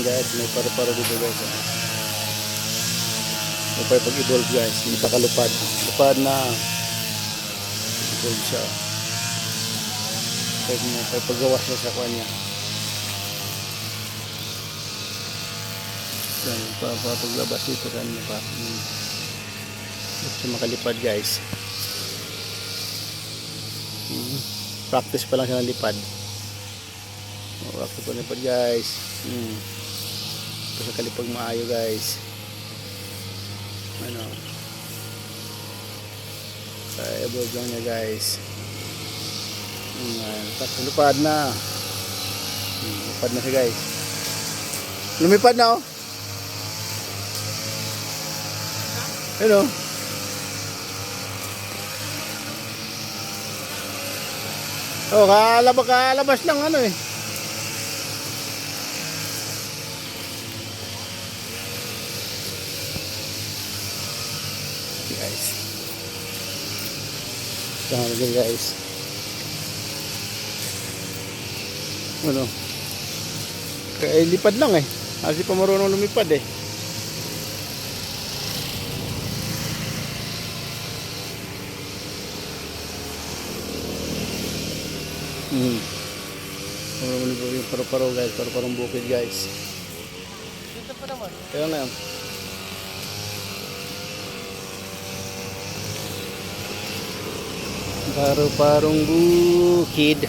guys, may paro-paro dito guys. May pag-evolve guys, hindi pa kalupad. Lupad na. Evolve siya. May paggawas siya sa kanya. Yan, paglabas dito kanya pa. Siya makalipad guys. Practice pa lang siya ng lipad. Practice pa ng lipad guys. Pa siya kalipag maayo guys. Ano, kaya evolve lang niya guys. Tapos lupad na. Lupad na siya guys. Lumipad na oh. Hello. Oh, kalabas lang ano eh. Guys. Ito guys. Ano? Kaya lipad lang eh. Kasi pa marunong lumipad eh. Marunong yung paro-paro guys. Paro-parong bukid guys. Dito pa naman. Kaya na yan. Paro-parong bukid.